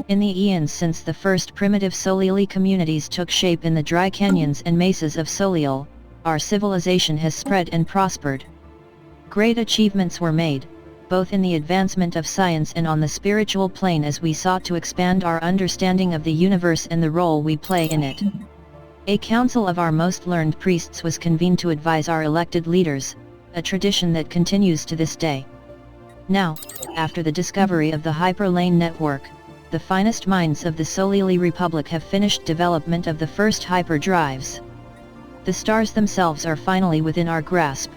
In the eons since the first primitive Soleil communities took shape in the dry canyons and mesas of Soleil, our civilization has spread and prospered. Great achievements were made, both in the advancement of science and on the spiritual plane as we sought to expand our understanding of the universe and the role we play in it. A council of our most learned priests was convened to advise our elected leaders, a tradition that continues to this day. Now, after the discovery of the hyperlane network, the finest minds of the Soleil Republic have finished development of the first hyperdrives. The stars themselves are finally within our grasp.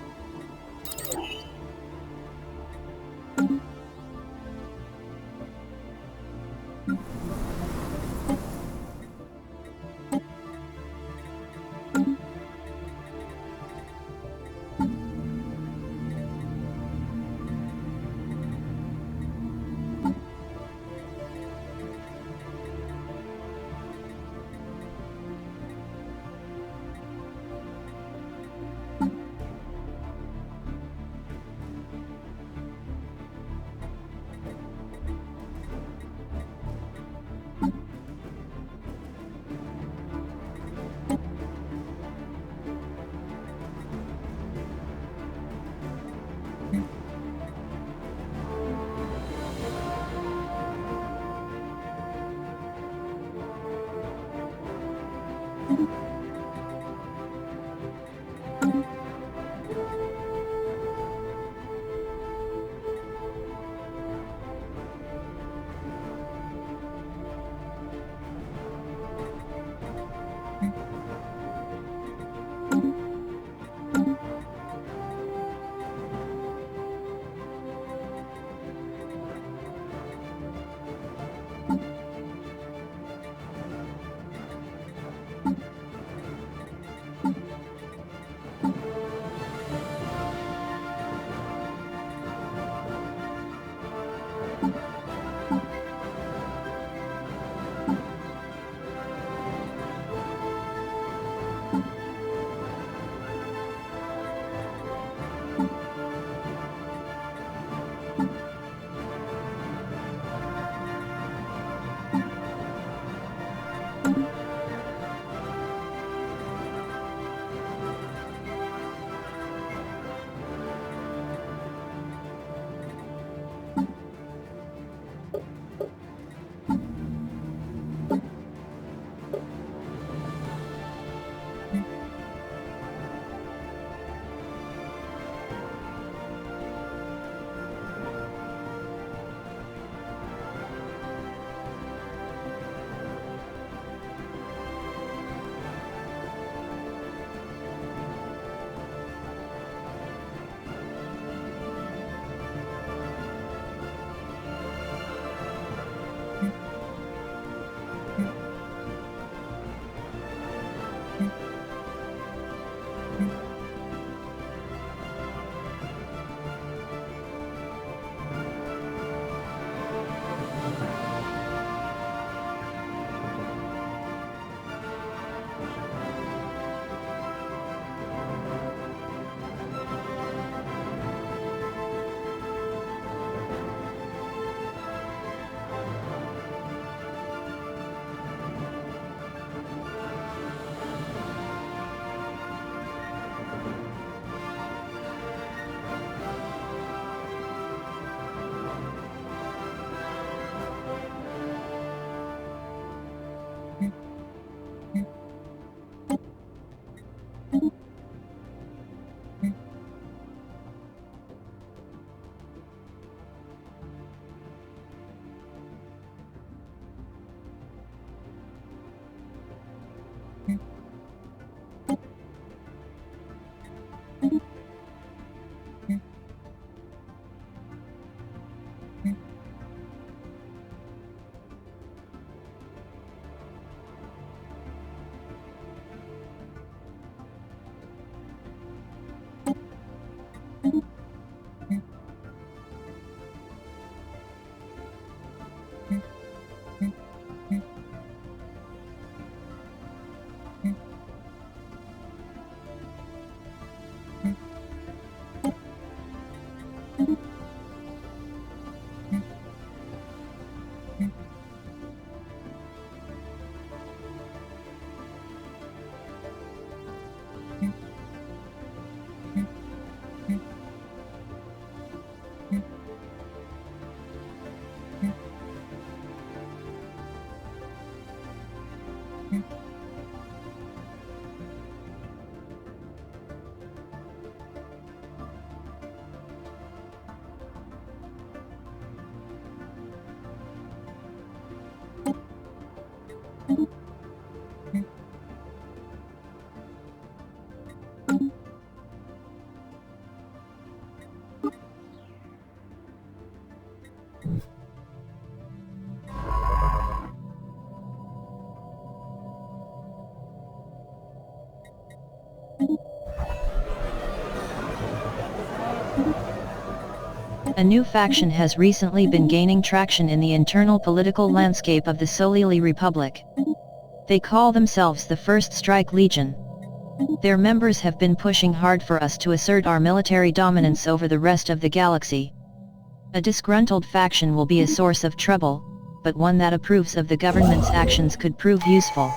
A new faction has recently been gaining traction in the internal political landscape of the Solili Republic. They call themselves the First Strike Legion. Their members have been pushing hard for us to assert our military dominance over the rest of the galaxy. A disgruntled faction will be a source of trouble, but one that approves of the government's actions could prove useful.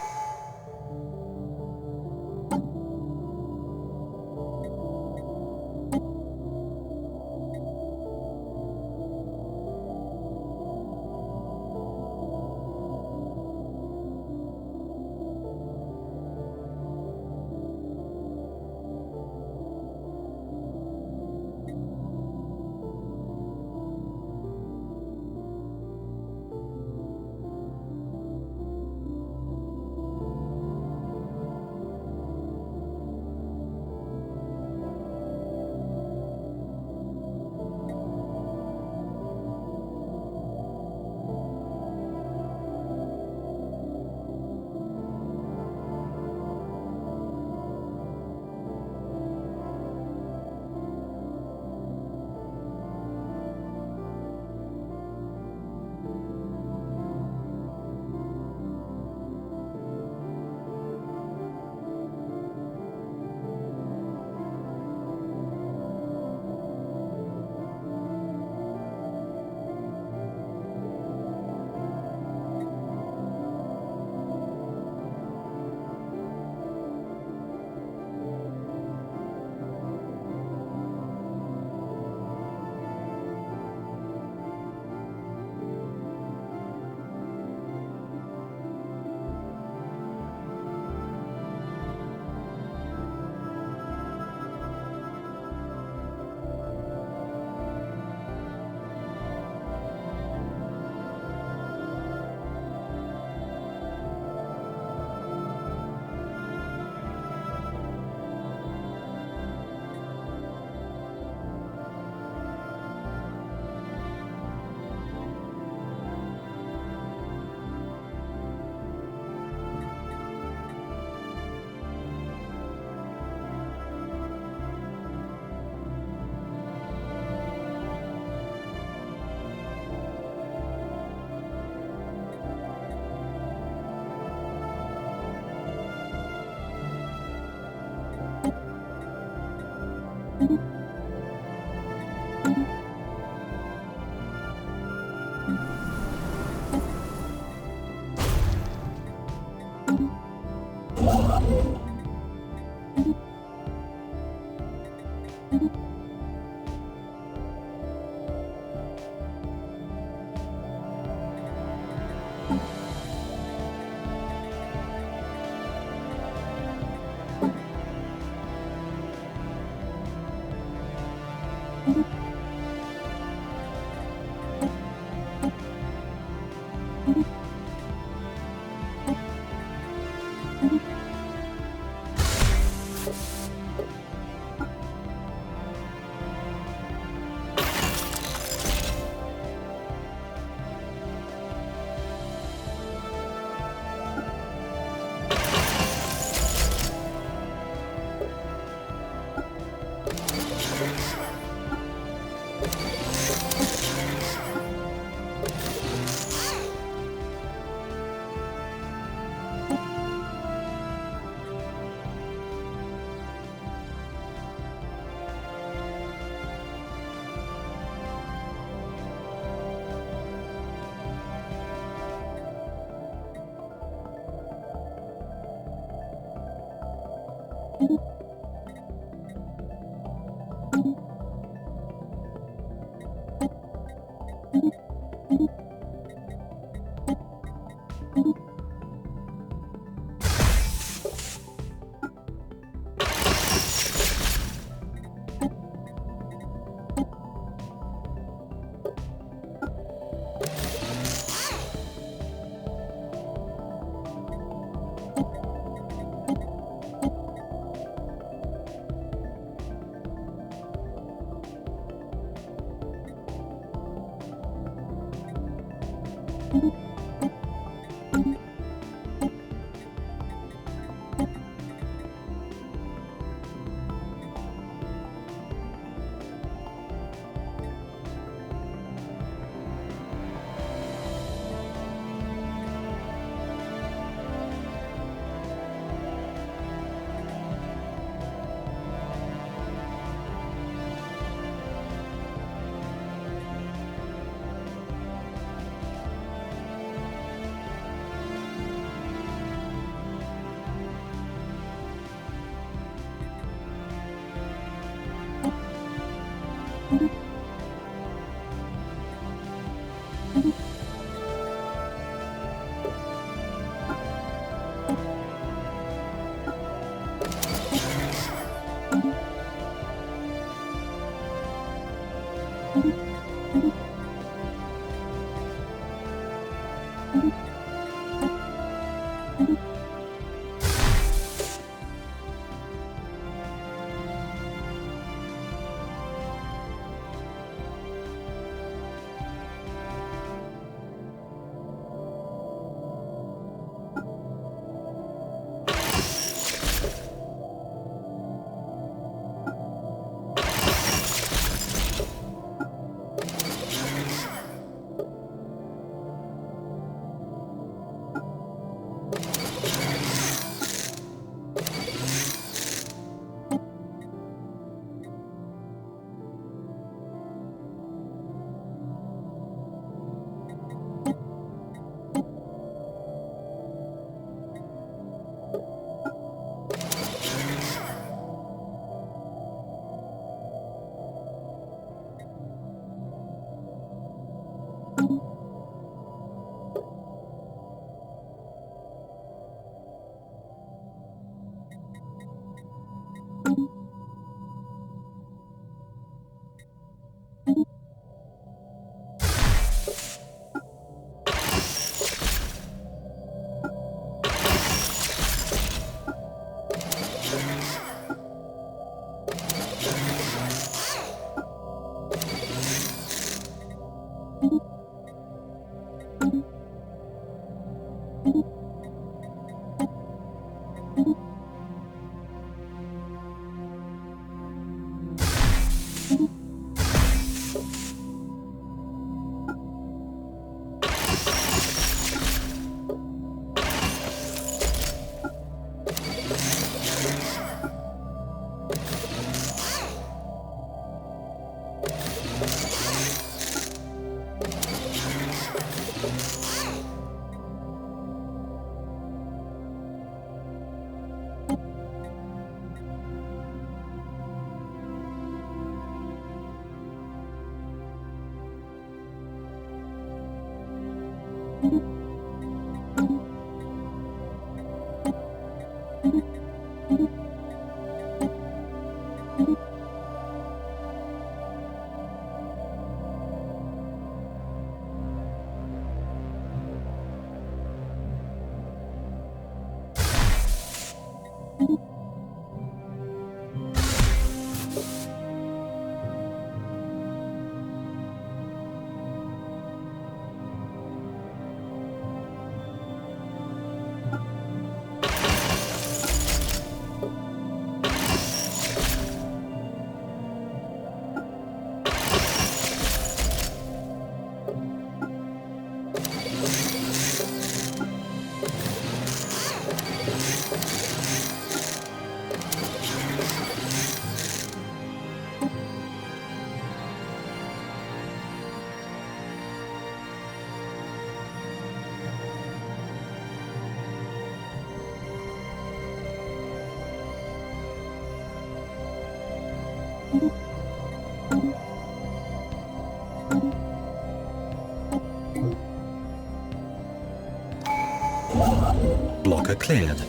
Blocker cleared.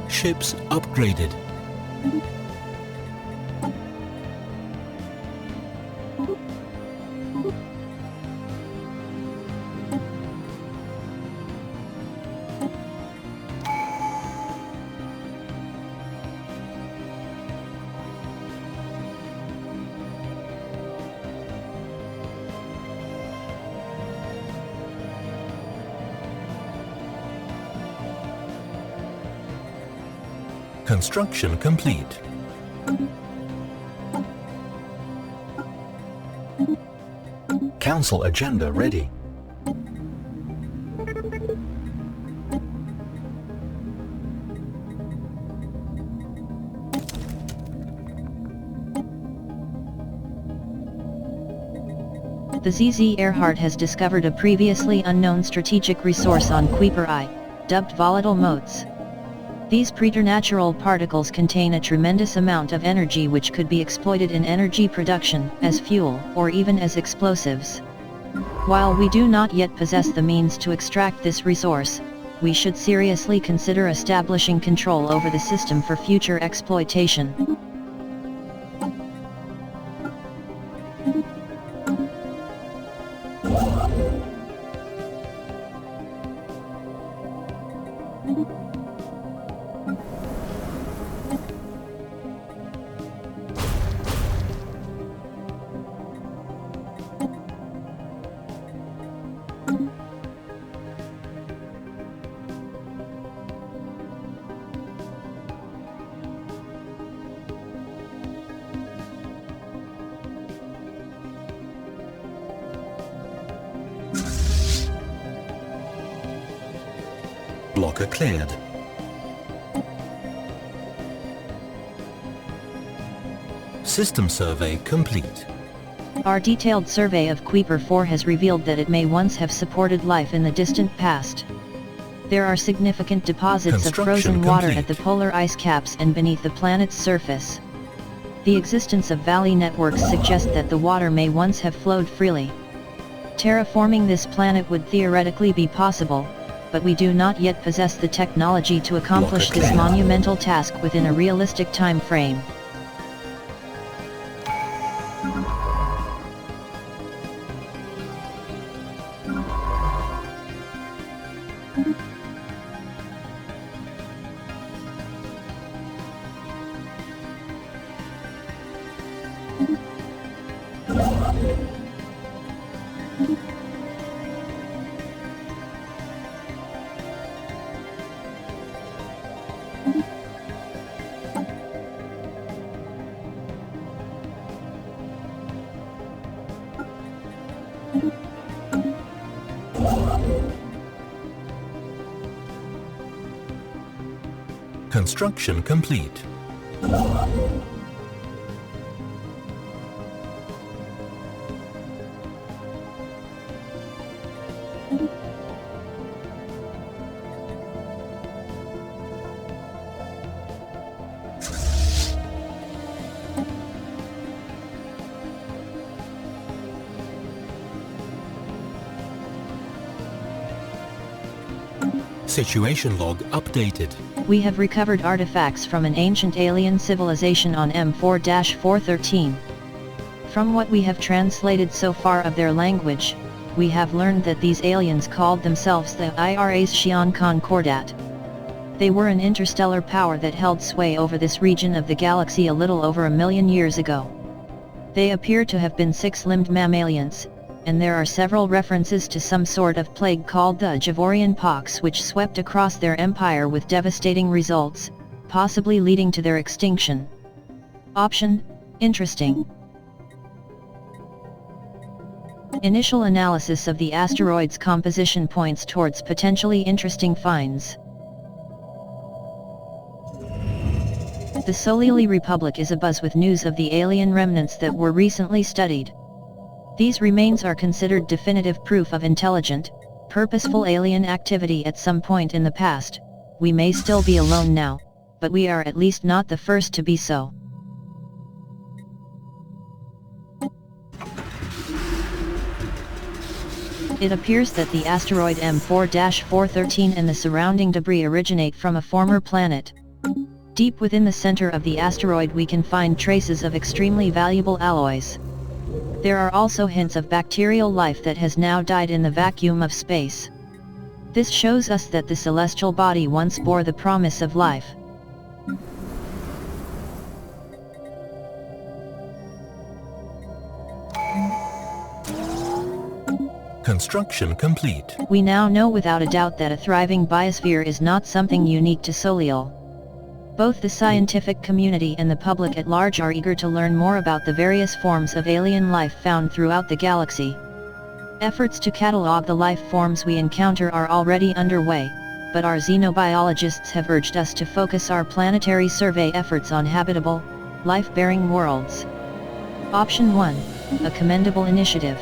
Ships upgraded. Construction complete. Council agenda ready. The ZZ Earhart has discovered a previously unknown strategic resource on Kuiper I, dubbed volatile motes. These preternatural particles contain a tremendous amount of energy which could be exploited in energy production, as fuel, or even as explosives. While we do not yet possess the means to extract this resource, we should seriously consider establishing control over the system for future exploitation. Blocker cleared. System survey complete. Our detailed survey of Kuiper 4 has revealed that it may once have supported life in the distant past. There are significant deposits of frozen water at the polar ice caps and beneath the planet's surface. The existence of valley networks suggests that the water may once have flowed freely. Terraforming this planet would theoretically be possible, but we do not yet possess the technology to accomplish this monumental task within a realistic time frame. Construction complete. Situation log updated. We have recovered artifacts from an ancient alien civilization on M4-413. From what we have translated so far of their language, we have learned that these aliens called themselves the IRA's Xi'an Concordat. They were an interstellar power that held sway over this region of the galaxy a little over 1 million years ago. They appear to have been six-limbed mammalians, and there are several references to some sort of plague called the Javorian pox which swept across their empire with devastating results, possibly leading to their extinction. Option: interesting. Initial analysis of the asteroid's composition points towards potentially interesting finds. The Solili Republic is abuzz with news of the alien remnants that were recently studied. These remains are considered definitive proof of intelligent, purposeful alien activity at some point in the past. We may still be alone now, but we are at least not the first to be so. It appears that the asteroid M4-413 and the surrounding debris originate from a former planet. Deep within the center of the asteroid we can find traces of extremely valuable alloys. There are also hints of bacterial life that has now died in the vacuum of space. This shows us that the celestial body once bore the promise of life. Construction complete. We now know without a doubt that a thriving biosphere is not something unique to Solil. Both the scientific community and the public at large are eager to learn more about the various forms of alien life found throughout the galaxy. Efforts to catalog the life forms we encounter are already underway, but our xenobiologists have urged us to focus our planetary survey efforts on habitable, life-bearing worlds. Option 1, a commendable initiative.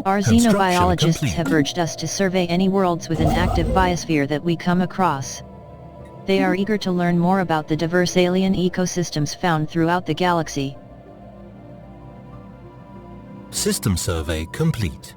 Our xenobiologists have urged us to survey any worlds with an active biosphere that we come across. They are eager to learn more about the diverse alien ecosystems found throughout the galaxy. System survey complete.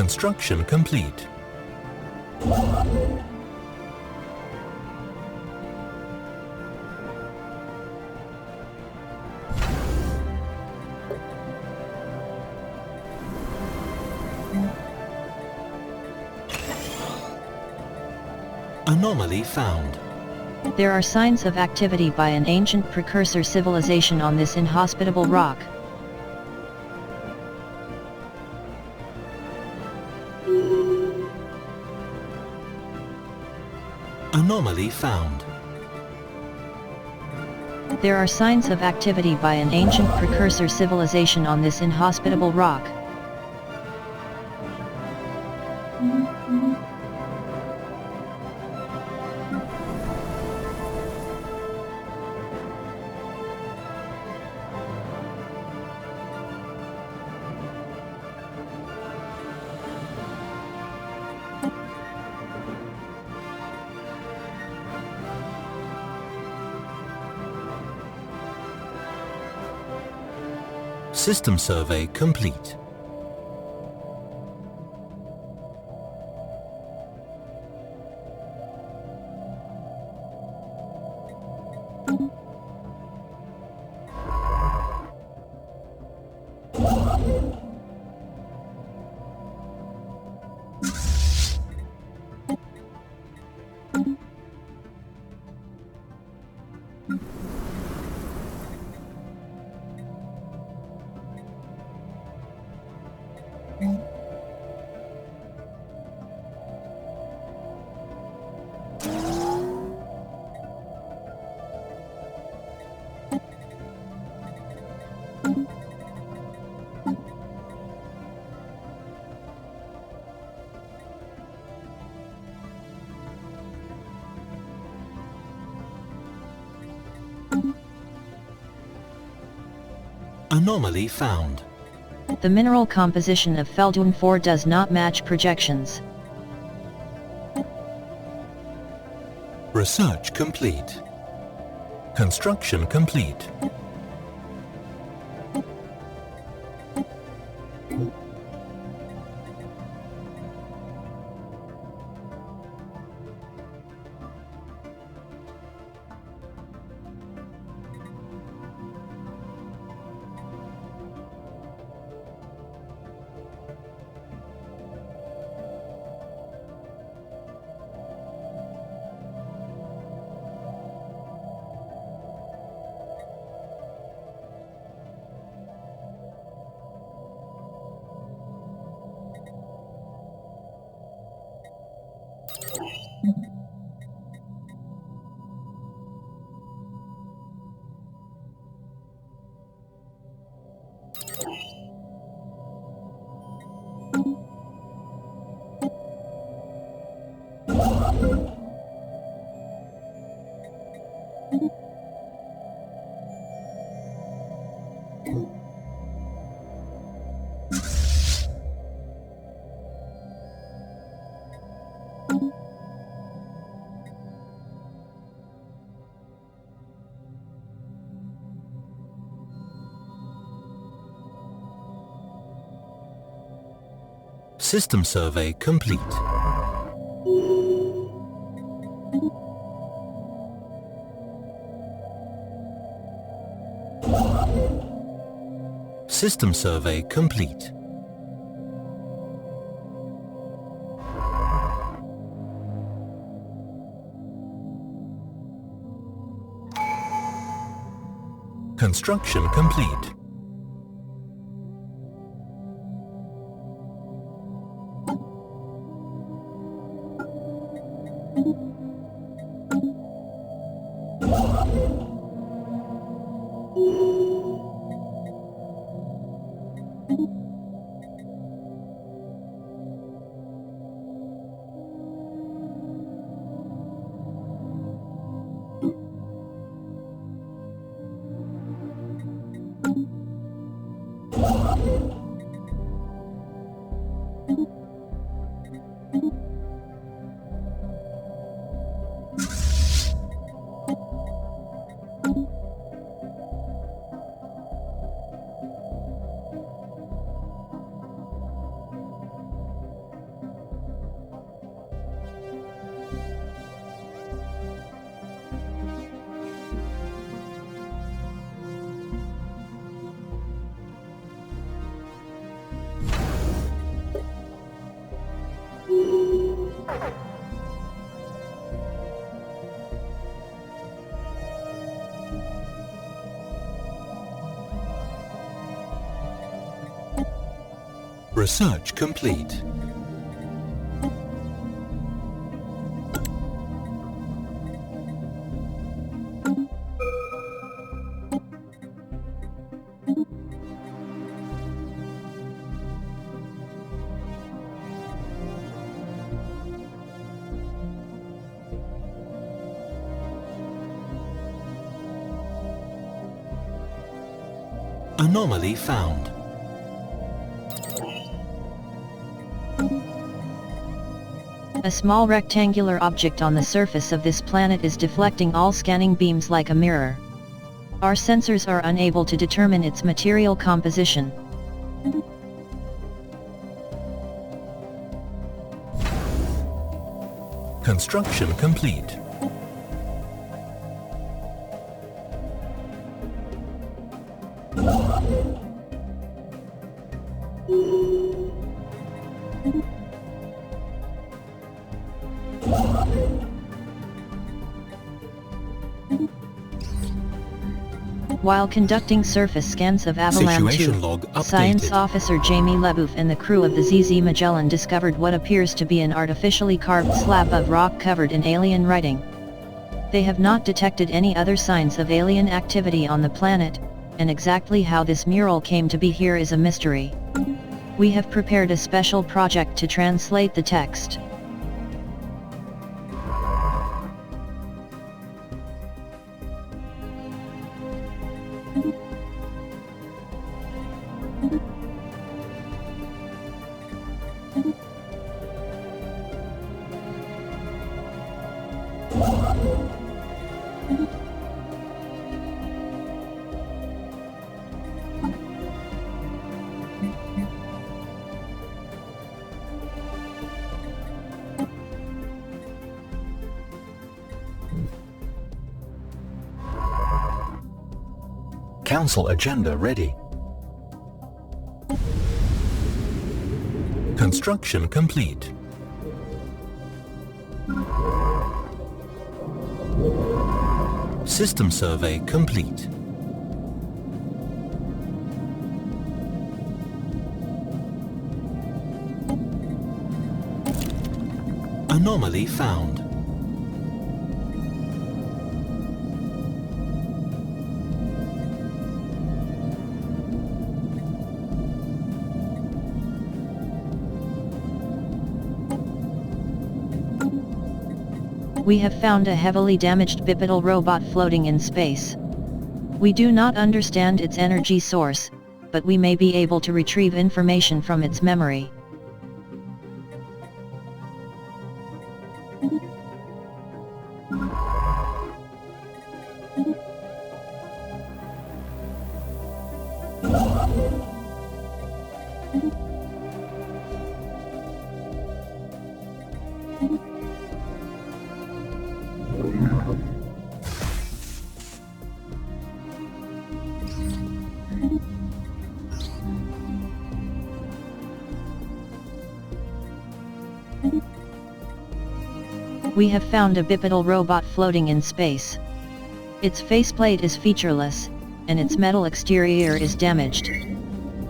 Construction complete. Anomaly found. There are signs of activity by an ancient precursor civilization on this inhospitable rock. Anomaly found. There are signs of activity by an ancient precursor civilization on this inhospitable rock. System survey complete. Anomaly found. The mineral composition of Feldun 4 does not match projections. Research complete. Construction complete. System survey complete. System survey complete. Construction complete. Research complete. Anomaly found. A small rectangular object on the surface of this planet is deflecting all scanning beams like a mirror. Our sensors are unable to determine its material composition. Construction complete. While conducting surface scans of Avalam Situation 2, log updated. Science Officer Jamie Leboeuf and the crew of the ZZ Magellan discovered what appears to be an artificially carved slab of rock covered in alien writing. They have not detected any other signs of alien activity on the planet, and exactly how this mural came to be here is a mystery. We have prepared a special project to translate the text. Council agenda ready. Construction complete. System survey complete. Anomaly found. We have found a heavily damaged bipedal robot floating in space. We do not understand its energy source, but we may be able to retrieve information from its memory. We have found a bipedal robot floating in space. Its faceplate is featureless, and its metal exterior is damaged.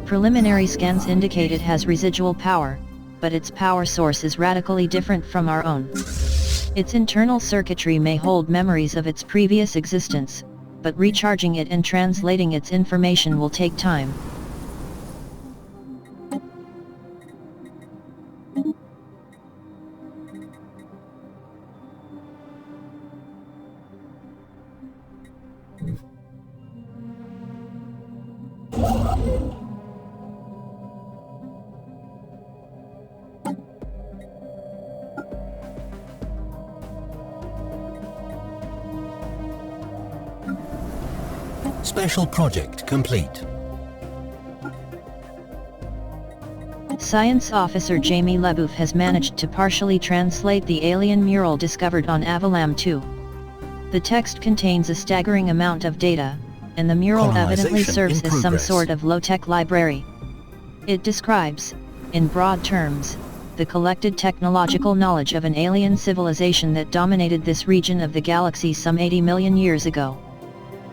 Preliminary scans indicate it has residual power, but its power source is radically different from our own. Its internal circuitry may hold memories of its previous existence, but recharging it and translating its information will take time. Special project complete. Science Officer Jamie Leboeuf has managed to partially translate the alien mural discovered on Avalam 2. The text contains a staggering amount of data, and the mural evidently serves as some sort of low-tech library. It describes, in broad terms, the collected technological knowledge of an alien civilization that dominated this region of the galaxy some 80 million years ago.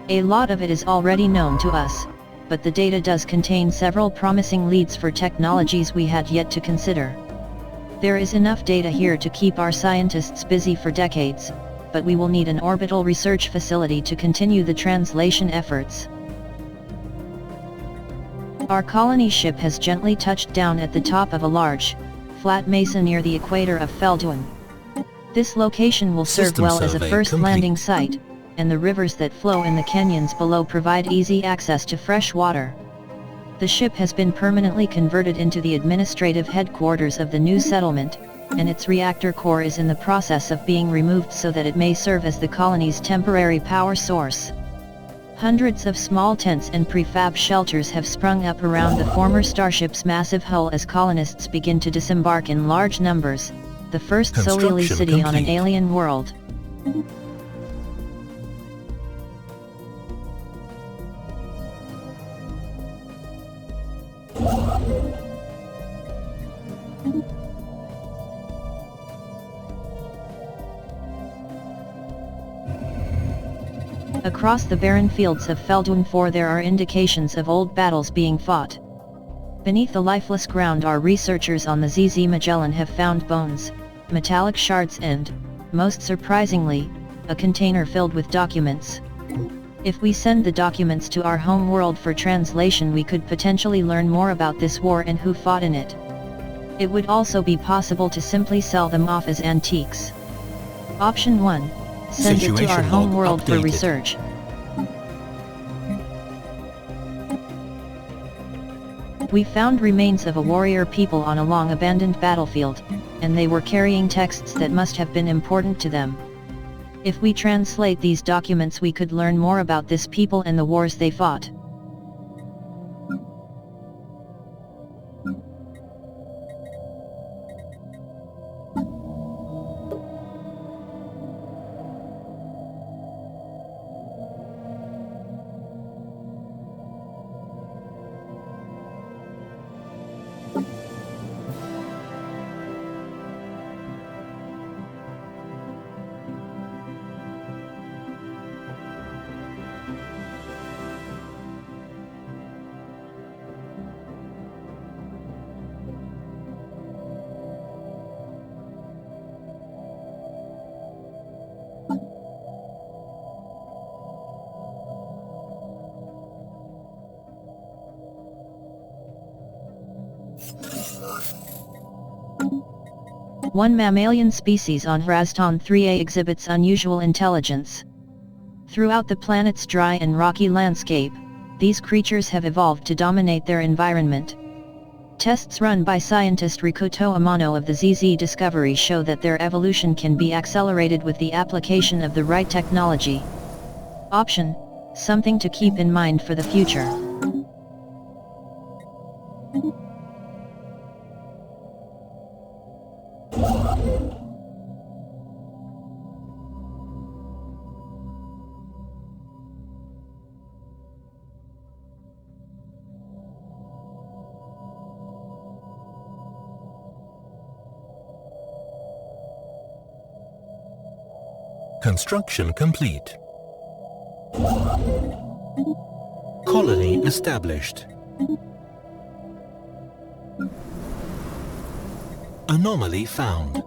A lot of it is already known to us, but the data does contain several promising leads for technologies we had yet to consider. There is enough data here to keep our scientists busy for decades, but we will need an orbital research facility to continue the translation efforts. Our colony ship has gently touched down at the top of a large, flat mesa near the equator of Felduin. This location will serve System well as a survey first complete. landing site, and the rivers that flow in the canyons below provide easy access to fresh water. The ship has been permanently converted into the administrative headquarters of the new settlement, and its reactor core is in the process of being removed so that it may serve as the colony's temporary power source. Hundreds of small tents and prefab shelters have sprung up around the former starship's massive hull as colonists begin to disembark in large numbers, the first Solili Construction city on an complete. alien world. Across the barren fields of Felduin 4 there are indications of old battles being fought. Beneath the lifeless ground our researchers on the ZZ Magellan have found bones, metallic shards and, most surprisingly, a container filled with documents. If we send the documents to our home world for translation we could potentially learn more about this war and who fought in it. It would also be possible to simply sell them off as antiques. Option 1. Send it to our Situation home log world for updated. research. We found remains of a warrior people on a long abandoned battlefield, and they were carrying texts that must have been important to them. If we translate these documents we could learn more about this people and the wars they fought. One mammalian species on Hraston 3A exhibits unusual intelligence. Throughout the planet's dry and rocky landscape, these creatures have evolved to dominate their environment. Tests run by scientist Rikuto Amano of the ZZ Discovery show that their evolution can be accelerated with the application of the right technology. Option: something to keep in mind for the future. Construction complete. Colony established. Anomaly found.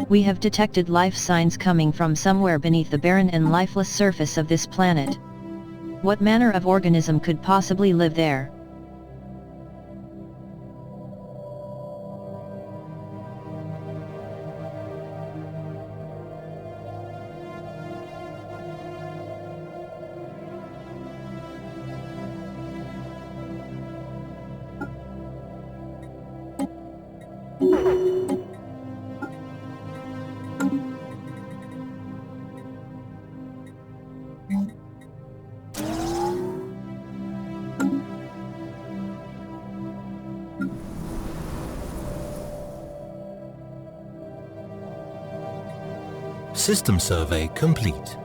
We have detected life signs coming from somewhere beneath the barren and lifeless surface of this planet. What manner of organism could possibly live there? System survey complete.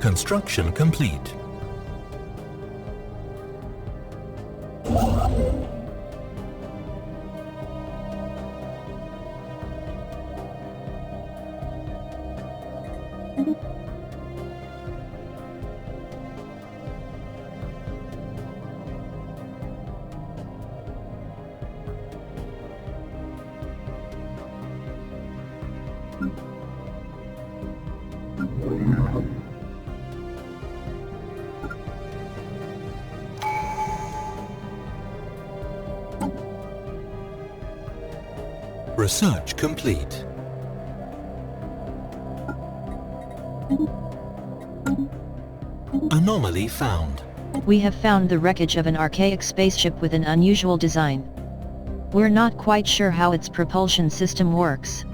Construction complete. Research complete. Anomaly found. We have found the wreckage of an archaic spaceship with an unusual design. We're not quite sure how its propulsion system works.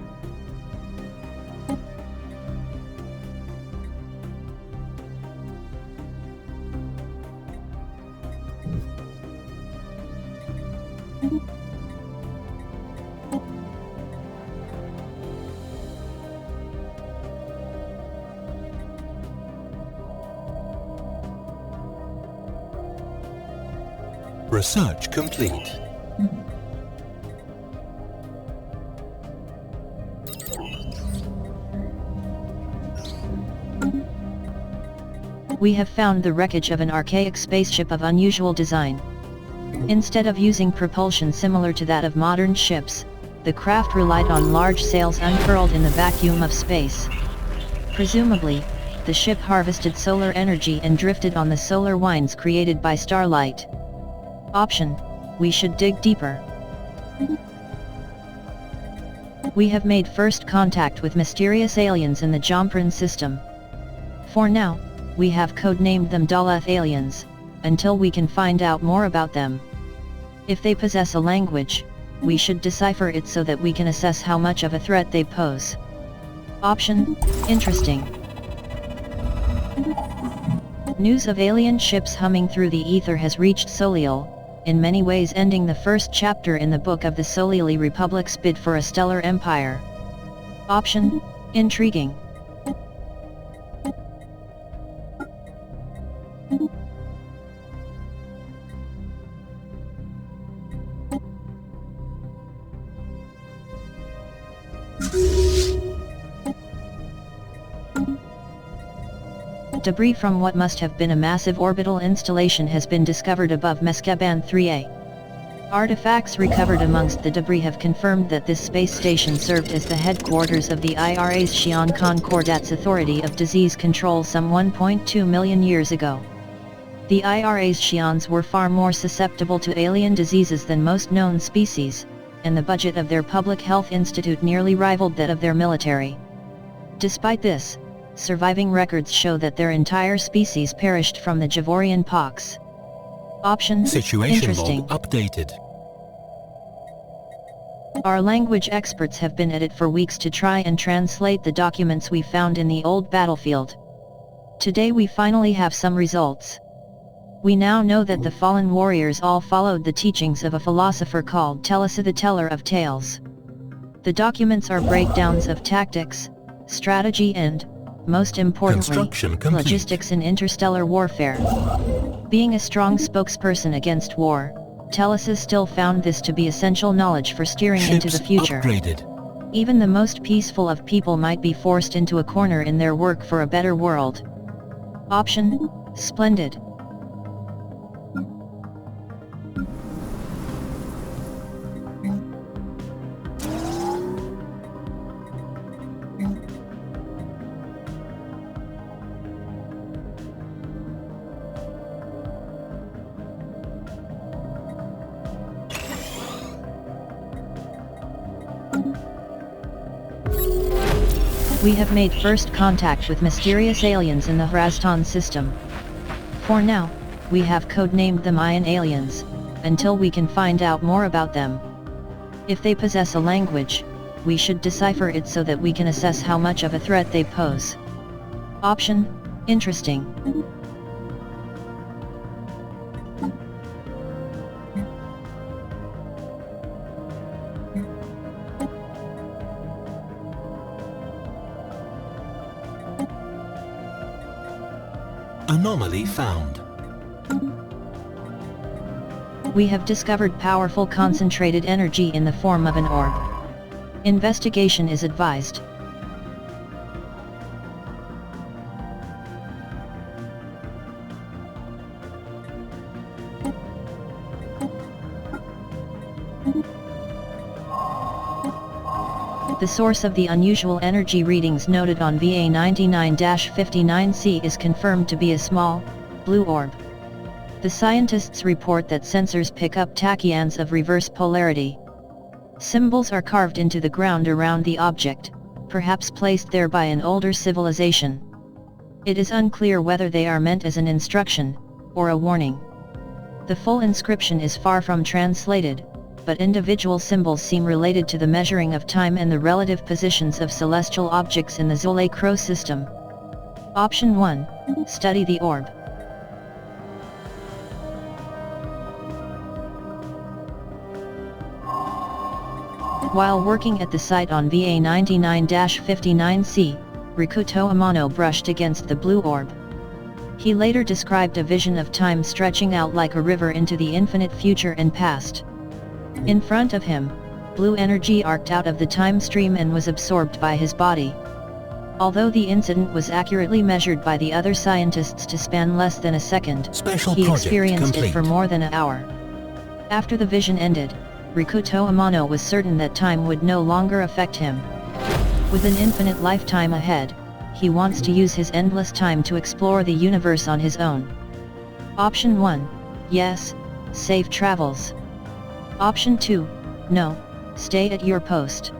Research complete. We have found the wreckage of an archaic spaceship of unusual design. Instead of using propulsion similar to that of modern ships, the craft relied on large sails unfurled in the vacuum of space. Presumably, the ship harvested solar energy and drifted on the solar winds created by starlight. Option: we should dig deeper. We have made first contact with mysterious aliens in the Jompran system. For now, we have codenamed them Daleth aliens, until we can find out more about them. If they possess a language, we should decipher it so that we can assess how much of a threat they pose. Option: interesting. News of alien ships humming through the ether has reached Soliel, in many ways ending the first chapter in the book of the Solieli Republic's bid for a stellar empire. Option: intriguing. Debris from what must have been a massive orbital installation has been discovered above Meskeban 3A. Artifacts recovered amongst the debris have confirmed that this space station served as the headquarters of the IRA's Xi'an Concordat's Authority of Disease Control some 1.2 million years ago. The IRA's Xi'ans were far more susceptible to alien diseases than most known species, and the budget of their public health institute nearly rivaled that of their military. Despite this, surviving records show that their entire species perished from the Javorian pox. Option: Situation interesting. log updated. Our language experts have been at it for weeks to try and translate the documents we found in the old battlefield. Today we finally have some results. We now know that the fallen warriors all followed the teachings of a philosopher called Telesi, the Teller of Tales. The documents are breakdowns of tactics, strategy and, most importantly, logistics in interstellar warfare. Being a strong spokesperson against war, Telesi still found this to be essential knowledge for steering into the future. Upgraded. Even the most peaceful of people might be forced into a corner in their work for a better world. Option: splendid. We have made first contact with mysterious aliens in the Hrastan system. For now, we have codenamed them Ion aliens, until we can find out more about them. If they possess a language, we should decipher it so that we can assess how much of a threat they pose. Option: interesting. Anomaly found. We have discovered powerful concentrated energy in the form of an orb. Investigation is advised. The source of the unusual energy readings noted on VA99-59C is confirmed to be a small, blue orb. The scientists report that sensors pick up tachyons of reverse polarity. Symbols are carved into the ground around the object, perhaps placed there by an older civilization. It is unclear whether they are meant as an instruction, or a warning. The full inscription is far from translated, but individual symbols seem related to the measuring of time and the relative positions of celestial objects in the Zole Crow system. Option 1. Study the orb. While working at the site on VA99-59C, Rikuto Amano brushed against the blue orb. He later described a vision of time stretching out like a river into the infinite future and past. In front of him, blue energy arced out of the time stream and was absorbed by his body. Although the incident was accurately measured by the other scientists to span less than a second, he experienced it for more than an hour. After the vision ended, Rikuto Amano was certain that time would no longer affect him. With an infinite lifetime ahead, he wants to use his endless time to explore the universe on his own. Option 1. Yes, safe travels. Option 2. No, stay at your post.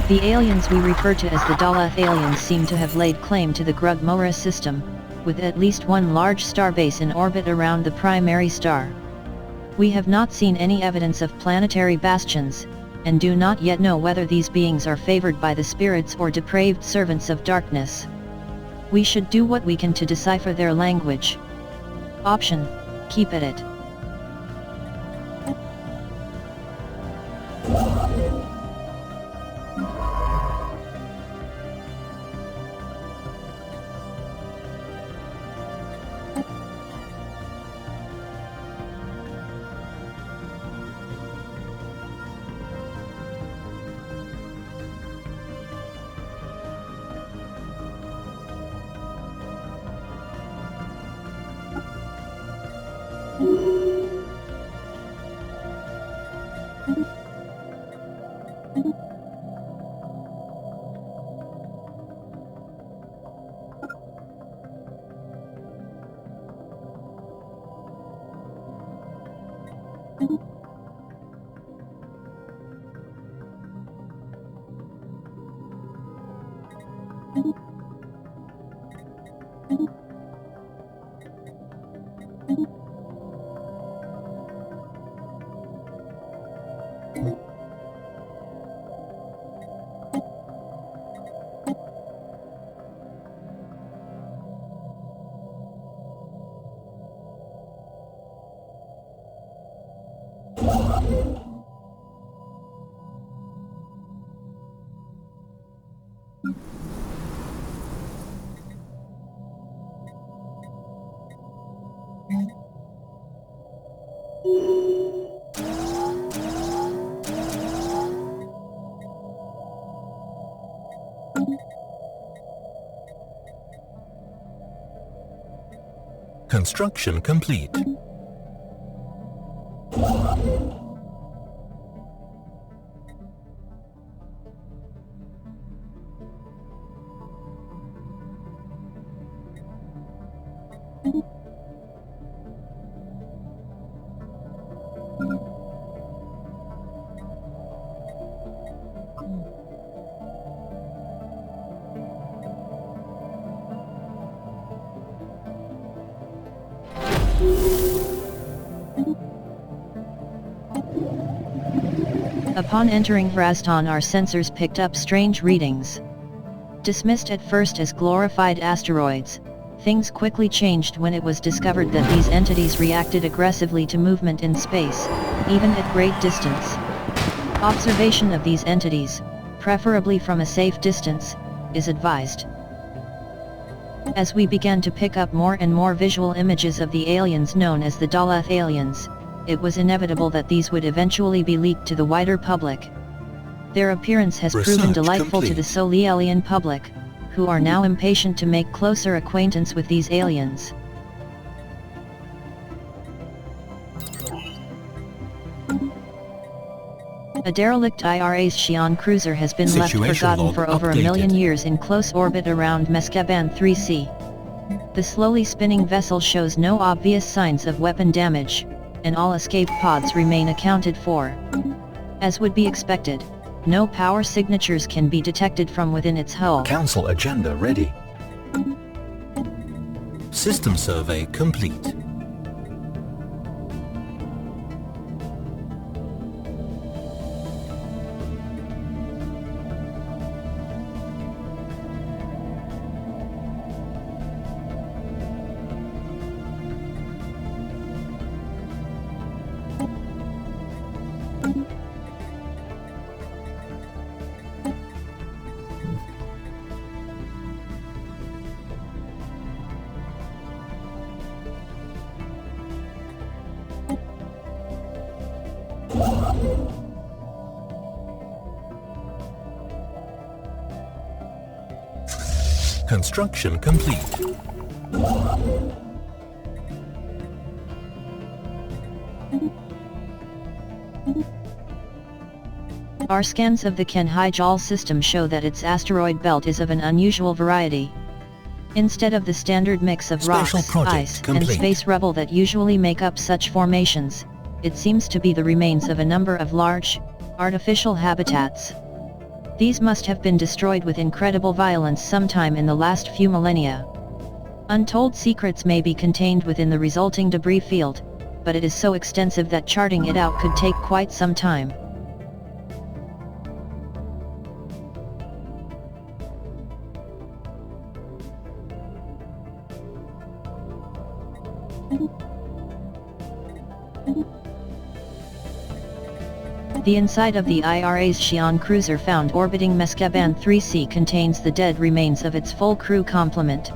The aliens we refer to as the Dalath aliens seem to have laid claim to the Grug-Mora system, with at least one large starbase in orbit around the primary star. We have not seen any evidence of planetary bastions, and do not yet know whether these beings are favored by the spirits or depraved servants of darkness. We should do what we can to decipher their language. Option: keep at it. Construction complete. Upon entering Vraston, our sensors picked up strange readings. Dismissed at first as glorified asteroids, things quickly changed when it was discovered that these entities reacted aggressively to movement in space, even at great distance. Observation of these entities, preferably from a safe distance, is advised. As we began to pick up more and more visual images of the aliens known as the Dalath aliens, it was inevitable that these would eventually be leaked to the wider public. Their appearance has proven delightful to the Solelian public, who are now impatient to make closer acquaintance with these aliens. A derelict IRA's Xi'an cruiser has been left forgotten for over a million years in close orbit around Mescaban 3C. The slowly spinning vessel shows no obvious signs of weapon damage, and all escape pods remain accounted for. As would be expected, no power signatures can be detected from within its hull. Council agenda ready. System survey complete. Construction complete. Our scans of the Kenhijal system show that its asteroid belt is of an unusual variety. Instead of the standard mix of rocks, ice, and space rubble that usually make up such formations, it seems to be the remains of a number of large, artificial habitats. These must have been destroyed with incredible violence sometime in the last few millennia. Untold secrets may be contained within the resulting debris field, but it is so extensive that charting it out could take quite some time. The inside of the IRA's Xi'an cruiser found orbiting Mescaban 3C contains the dead remains of its full crew complement.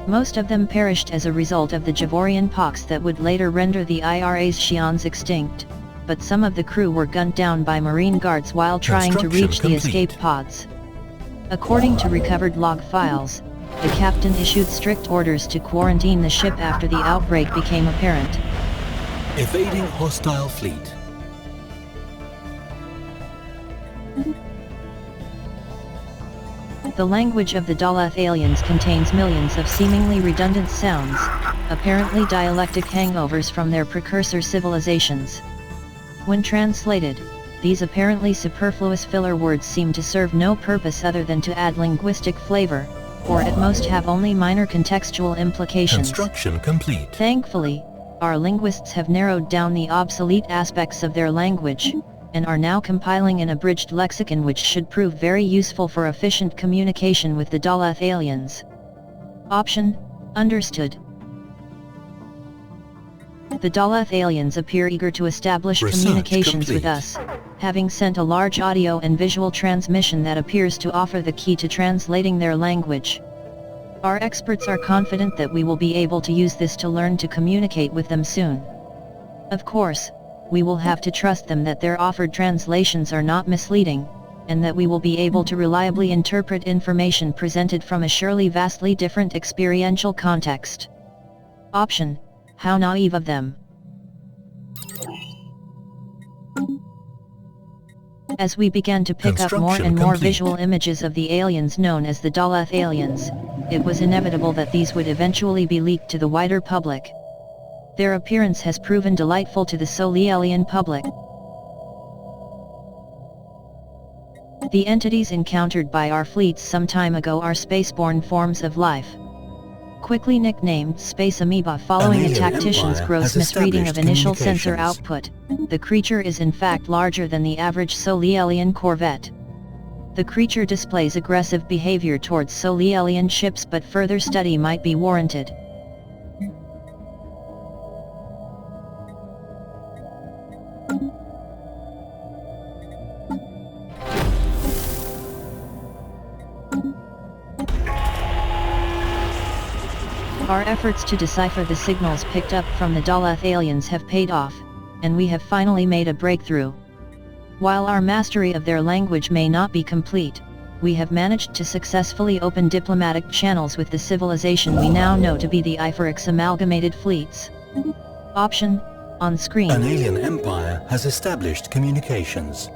Most of them perished as a result of the Javorian pox that would later render the IRA's Xi'ans extinct, but some of the crew were gunned down by Marine guards while trying to reach the escape pods. According to recovered log files, the captain issued strict orders to quarantine the ship after the outbreak became apparent. Evading hostile fleet. The language of the Dalath aliens contains millions of seemingly redundant sounds, apparently dialectic hangovers from their precursor civilizations. When translated, these apparently superfluous filler words seem to serve no purpose other than to add linguistic flavor, or at most have only minor contextual implications. Construction complete. Thankfully, our linguists have narrowed down the obsolete aspects of their language, and are now compiling an abridged lexicon which should prove very useful for efficient communication with the Dalath aliens. Option: understood. The Dalath aliens appear eager to establish communications with us, having sent a large audio and visual transmission that appears to offer the key to translating their language. Our experts are confident that we will be able to use this to learn to communicate with them soon. Of course, we will have to trust them that their offered translations are not misleading, and that we will be able to reliably interpret information presented from a surely vastly different experiential context. Option: how naive of them. As we began to pick up more and more visual images of the aliens known as the Dalath aliens, it was inevitable that these would eventually be leaked to the wider public. Their appearance has proven delightful to the Solelian public. The entities encountered by our fleets some time ago are spaceborne forms of life. Quickly nicknamed Space Amoeba following a alien tactician's empire gross has misreading of established initial sensor communications. output, the creature is in fact larger than the average Solielian corvette. The creature displays aggressive behavior towards Solielian ships, but further study might be warranted. Our efforts to decipher the signals picked up from the Dalath aliens have paid off, and we have finally made a breakthrough. While our mastery of their language may not be complete, we have managed to successfully open diplomatic channels with the civilization we now know to be the Iphorix Amalgamated Fleets. Option, on screen. An alien empire has established communications.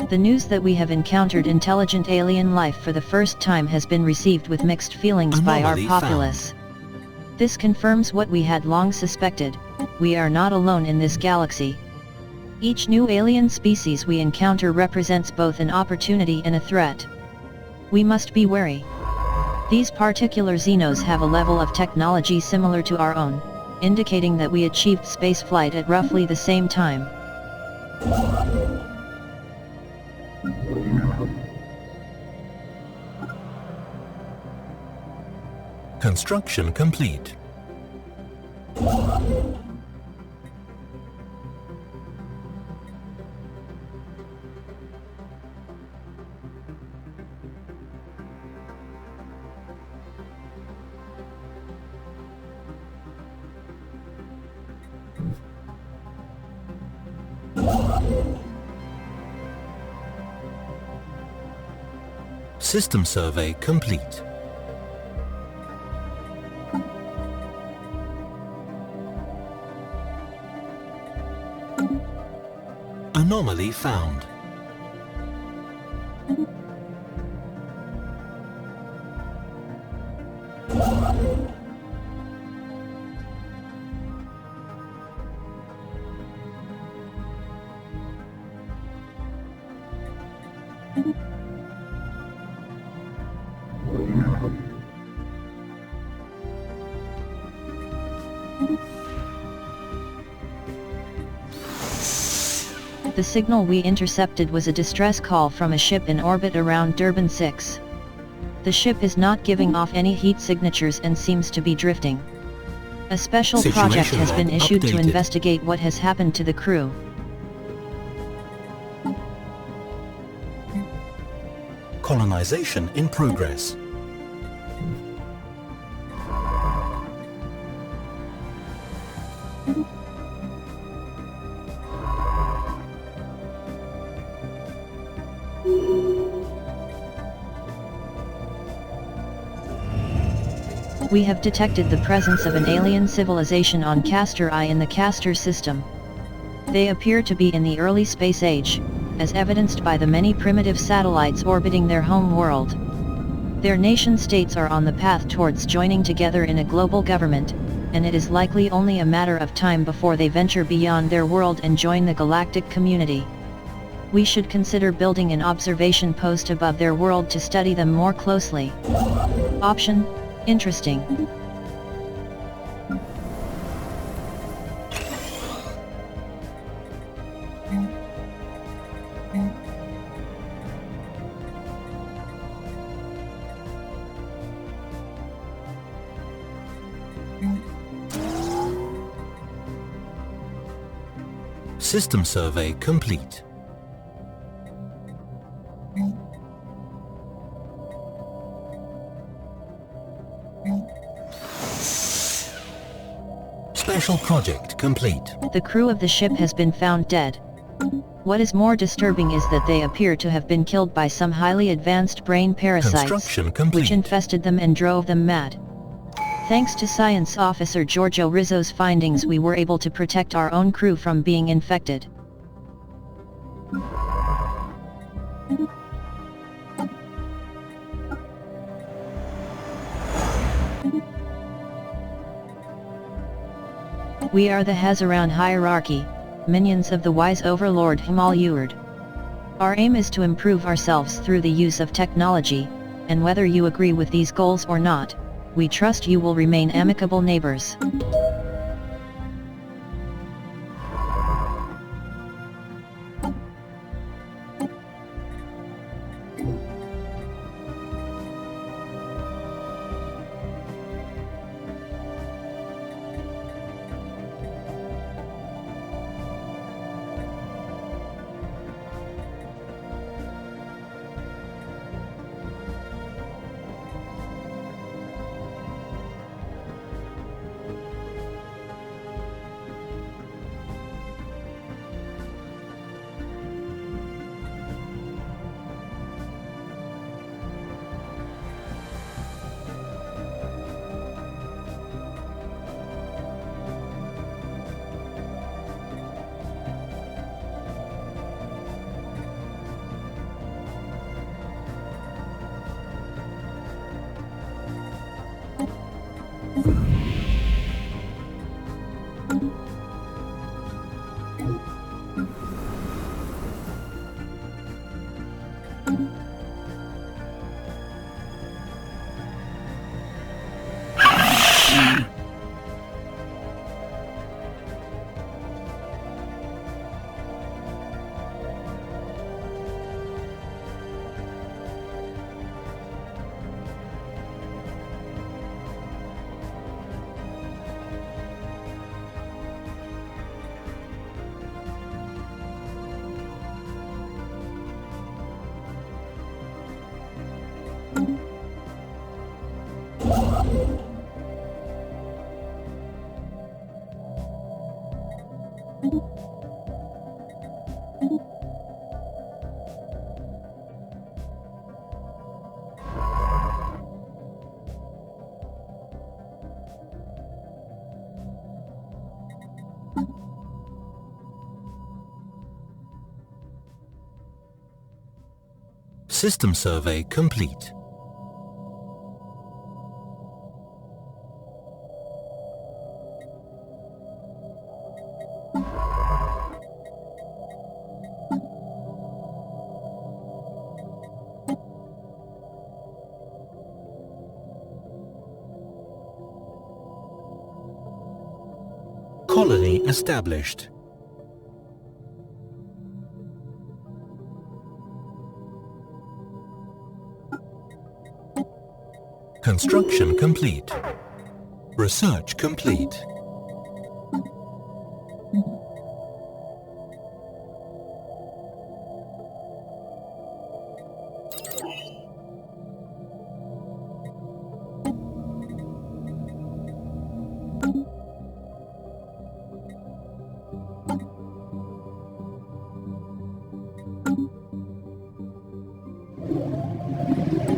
The news that we have encountered intelligent alien life for the first time has been received with mixed feelings by our Anomaly populace. This confirms what we had long suspected: we are not alone in this galaxy. Each new alien species we encounter represents both an opportunity and a threat. We must be wary. These particular Xenos have a level of technology similar to our own, indicating that we achieved spaceflight at roughly the same time. Construction complete. System survey complete. Anomaly found. The signal we intercepted was a distress call from a ship in orbit around Durban 6. The ship is not giving off any heat signatures and seems to be drifting. A special Situation project has been log issued to updated. investigate what has happened to the crew. Colonization in progress. We have detected the presence of an alien civilization on Castor I in the Castor system. They appear to be in the early space age, as evidenced by the many primitive satellites orbiting their home world. Their nation-states are on the path towards joining together in a global government, and it is likely only a matter of time before they venture beyond their world and join the galactic community. We should consider building an observation post above their world to study them more closely. Option: interesting. System survey complete. Special project complete. The crew of the ship has been found dead. What is more disturbing is that they appear to have been killed by some highly advanced brain parasites, Construction complete. which infested them and drove them mad. Thanks to Science Officer Giorgio Rizzo's findings, we were able to protect our own crew from being infected. We are the Hazaran hierarchy, minions of the wise overlord Himal Urd. Our aim is to improve ourselves through the use of technology, and whether you agree with these goals or not, we trust you will remain amicable neighbors. System survey complete. Colony established. Construction complete. Research complete.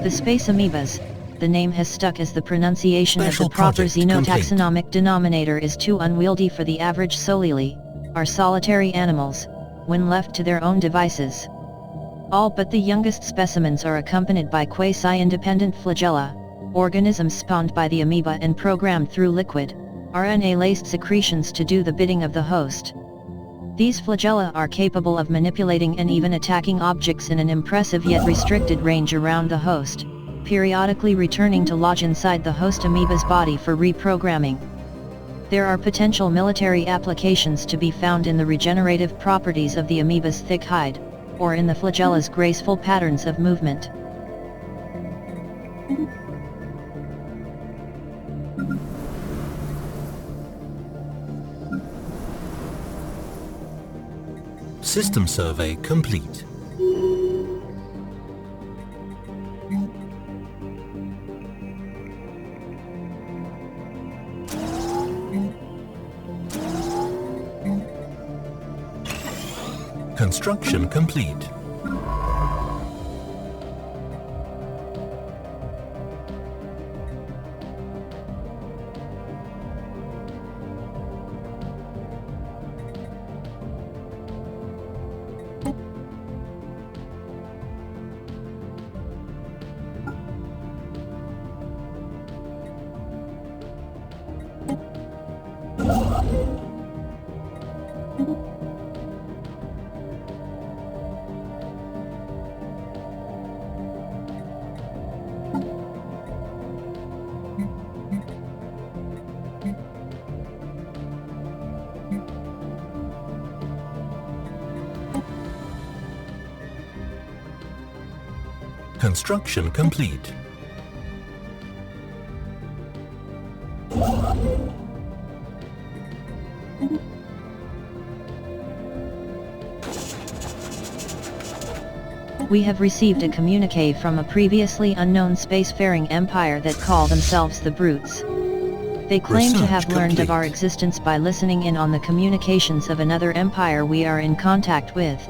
The space amoebas, the name has stuck as the pronunciation Special of the proper project complete. xenotaxonomic denominator is too unwieldy for the average solili, are solitary animals, when left to their own devices. All but the youngest specimens are accompanied by quasi-independent flagella, organisms spawned by the amoeba and programmed through liquid, RNA-laced secretions to do the bidding of the host. These flagella are capable of manipulating and even attacking objects in an impressive yet restricted range around the host, periodically returning to lodge inside the host amoeba's body for reprogramming. There are potential military applications to be found in the regenerative properties of the amoeba's thick hide, or in the flagella's graceful patterns of movement. System survey complete. Construction complete. Construction complete. We have received a communique from a previously unknown spacefaring empire that call themselves the Brutes. They claim to have learned of our existence by listening in on the communications of another empire we are in contact with.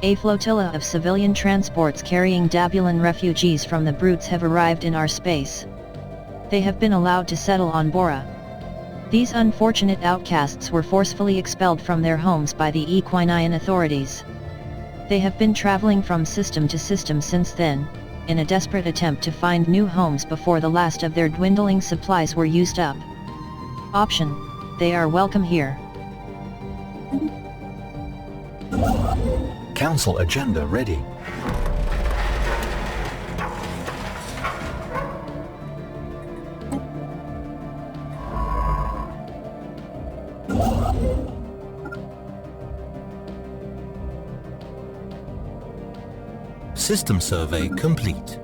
A flotilla of civilian transports carrying Dabulan refugees from the Brutes have arrived in our space. They have been allowed to settle on Bora. These unfortunate outcasts were forcefully expelled from their homes by the Equinian authorities. They have been traveling from system to system since then, in a desperate attempt to find new homes before the last of their dwindling supplies were used up. Option: they are welcome here. Council agenda ready. System survey complete.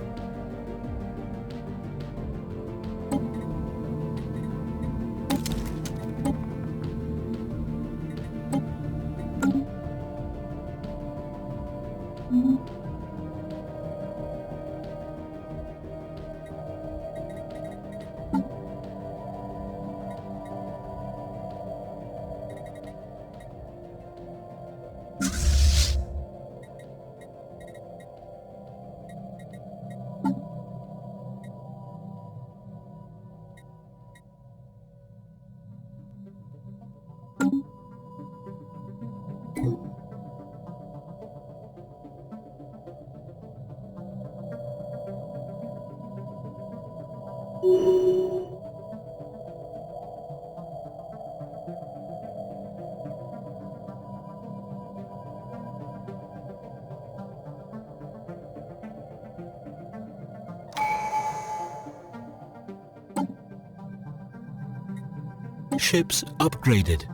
Ships upgraded.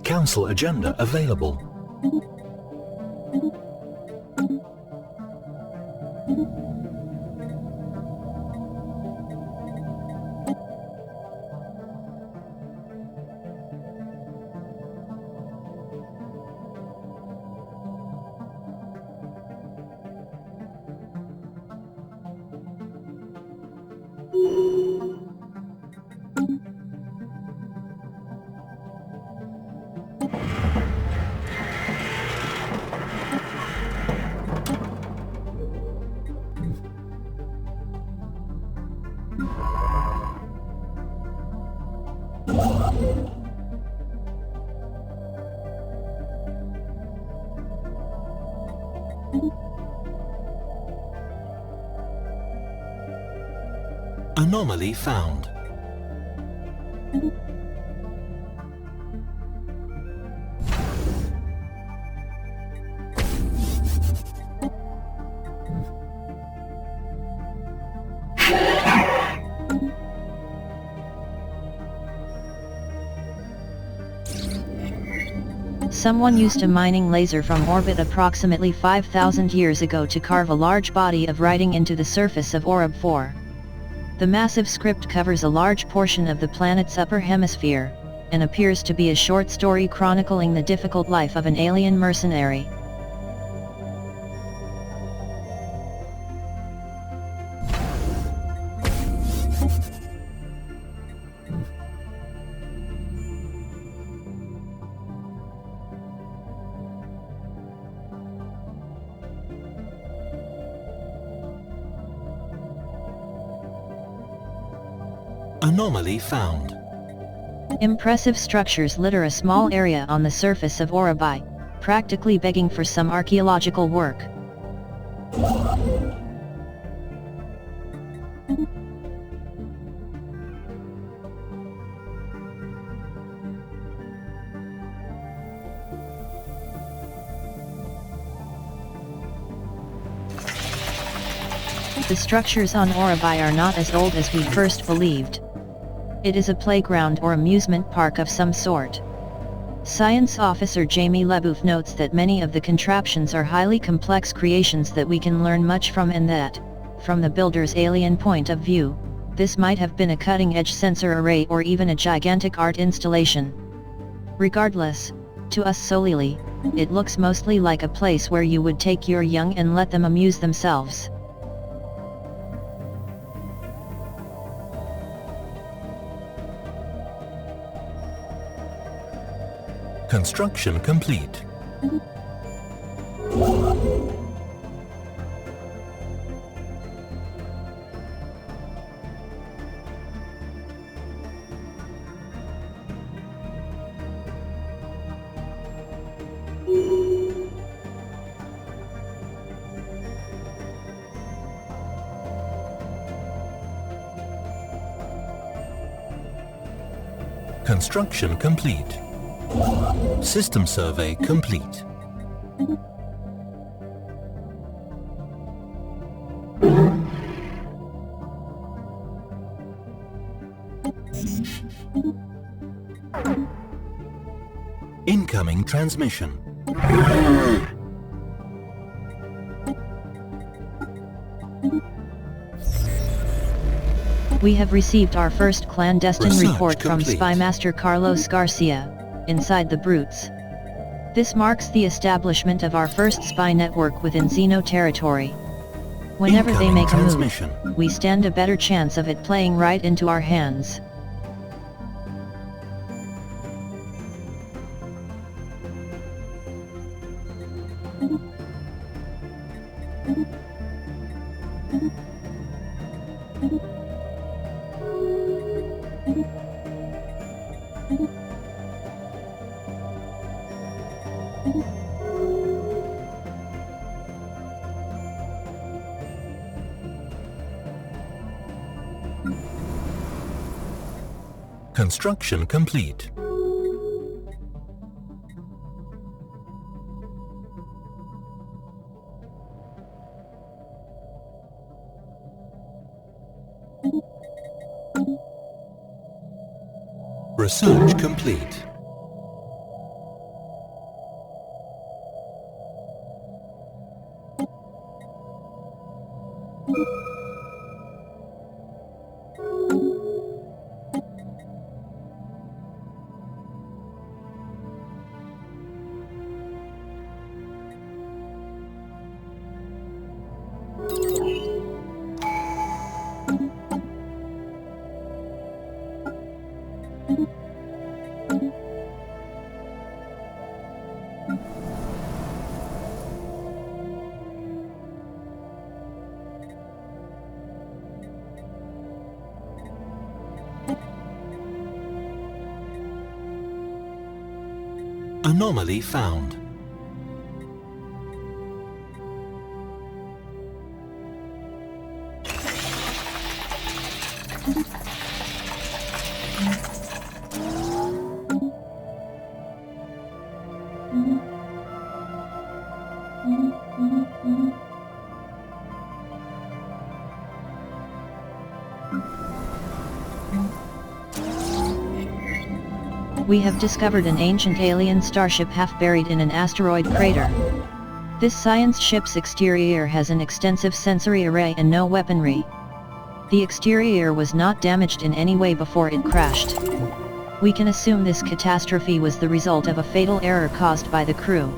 Council agenda available. Anomaly found. Someone used a mining laser from orbit approximately 5,000 years ago to carve a large body of writing into the surface of Orb 4. The massive script covers a large portion of the planet's upper hemisphere, and appears to be a short story chronicling the difficult life of an alien mercenary. Anomaly found. Impressive structures litter a small area on the surface of Orobai, practically begging for some archaeological work. The structures on Orobai are not as old as we first believed. It is a playground or amusement park of some sort. Science officer Jamie Leboeuf notes that many of the contraptions are highly complex creations that we can learn much from, and that, from the builder's alien point of view, this might have been a cutting-edge sensor array or even a gigantic art installation. Regardless, to us Solili, it looks mostly like a place where you would take your young and let them amuse themselves. Construction complete. Construction complete. System survey complete. Incoming transmission. We have received our first clandestine Research report from complete. Spymaster Carlos Garcia, inside the Brutes. This marks the establishment of our first spy network within Xeno territory. Whenever they Incoming make a transmission. move, we stand a better chance of it playing right into our hands. Construction complete. Research complete. Anomaly found. We have discovered an ancient alien starship half buried in an asteroid crater. This science ship's exterior has an extensive sensory array and no weaponry. The exterior was not damaged in any way before it crashed. We can assume this catastrophe was the result of a fatal error caused by the crew.